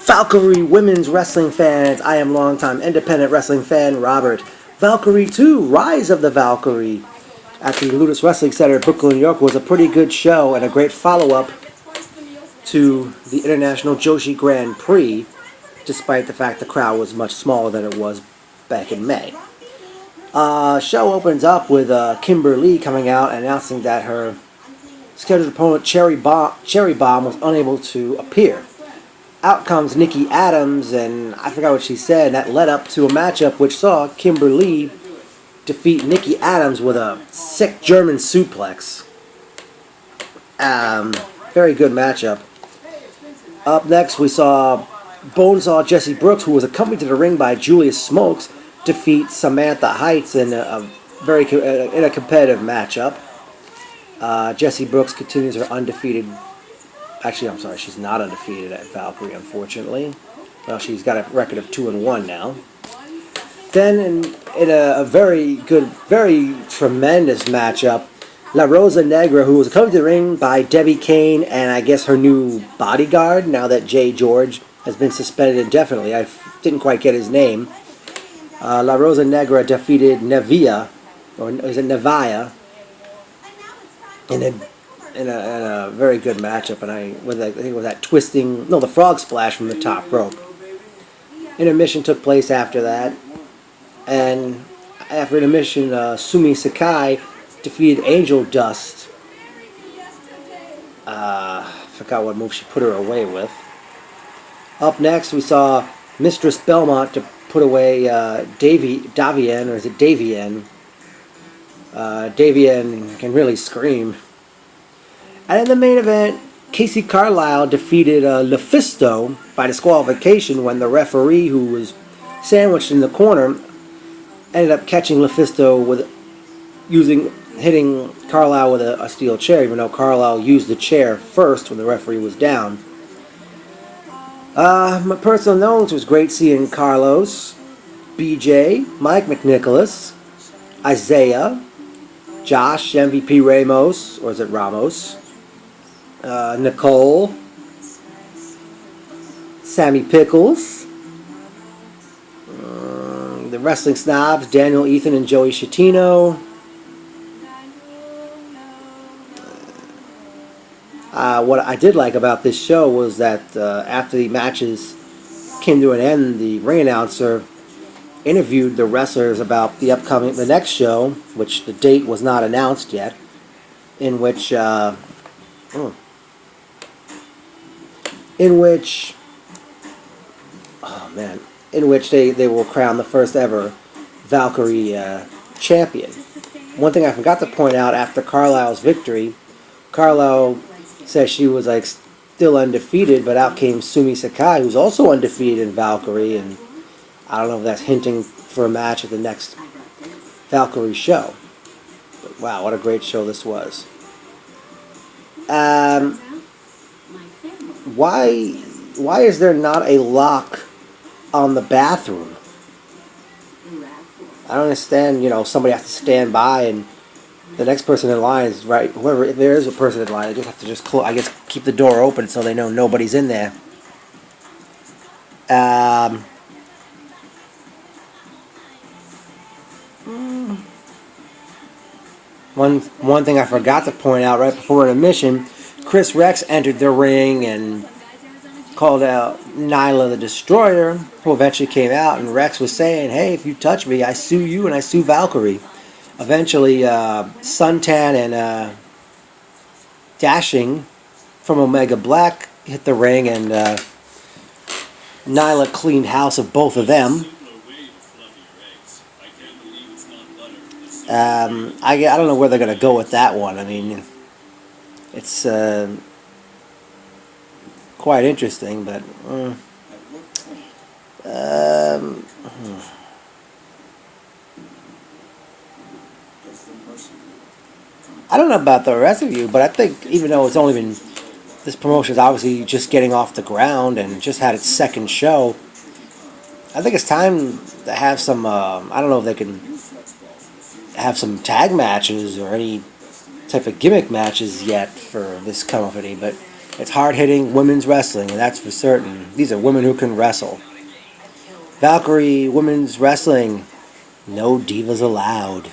Valkyrie women's wrestling fans, I am longtime independent wrestling fan Robert. Valkyrie 2, Rise of the Valkyrie, at the Ludus Wrestling Center in Brooklyn, New York, was a pretty good show and a great follow-up to the International Joshi Grand Prix, despite the fact the crowd was much smaller than it was back in May. Show opens up with Kimberly coming out and announcing that her scheduled opponent Cherry Bomb was unable to appear. Out comes Nikki Adams, and I forgot what she said, and that led up to a matchup which saw Kimberly defeat Nikki Adams with a sick German suplex. Very good matchup. Up next, we saw Bonesaw Jesse Brooks, who was accompanied to the ring by Julius Smokes, defeat Samantha Heights in a competitive matchup. Jesse Brooks continues her undefeated. Actually, I'm sorry, she's not undefeated at Valkyrie, unfortunately. Well, she's got a record of 2-1 now. Then, in a very good, very tremendous matchup, La Rosa Negra, who was accompanied to the ring by Debbie Kane and I guess her new bodyguard, now that Jay George has been suspended indefinitely. I didn't quite get his name. La Rosa Negra defeated Nevia, or is it Nevia, in a very good matchup, and I think it was that the frog splash from the top rope. Intermission took place after that, and after intermission, Sumi Sakai defeated Angel Dust. Forgot what move she put her away with. Up next, we saw Mistress Belmont to put away Davian, or is it Davian? Davian can really scream. And in the main event, Casey Carlisle defeated Lufisto by disqualification when the referee, who was sandwiched in the corner, ended up catching Lufisto with hitting Carlisle with a steel chair, even though Carlisle used the chair first when the referee was down. My personal notes was great seeing Carlos, BJ, Mike McNicholas, Isaiah, Josh, MVP Ramos, or is it Ramos? Nicole, Sammy Pickles, the Wrestling Snobs, Daniel, Ethan, and Joey Shatino. What I did like about this show was that after the matches came to an end, the ring announcer interviewed the wrestlers about the next show, which the date was not announced yet, in which they will crown the first ever Valkyrie champion. One thing I forgot to point out after Carlisle's victory, Carlisle says she was still undefeated, but out came Sumi Sakai, who's also undefeated in Valkyrie, and I don't know if that's hinting for a match at the next Valkyrie show. But wow, what a great show this was. Why is there not a lock on the bathroom? I don't understand, somebody has to stand by and the next person in line is right. Whoever, if there is a person in line, they just have to keep the door open so they know nobody's in there. One thing I forgot to point out right before intermission, Chris Rex entered the ring and called out Nyla the Destroyer, who eventually came out, and Rex was saying, "Hey, if you touch me, I sue you and I sue Valkyrie." Eventually, Suntan and Dashing from Omega Black hit the ring, and Nyla cleaned house of both of them. I don't know where they're going to go with that one. I mean, it's quite interesting, but I don't know about the rest of you, but I think even though it's only been, this promotion is obviously just getting off the ground and just had its second show, I think it's time to have some, I don't know if they can have some tag matches or any type of gimmick matches yet for this company, but It's hard-hitting women's wrestling, and that's for certain. These are women who can wrestle. Valkyrie women's wrestling. No divas allowed.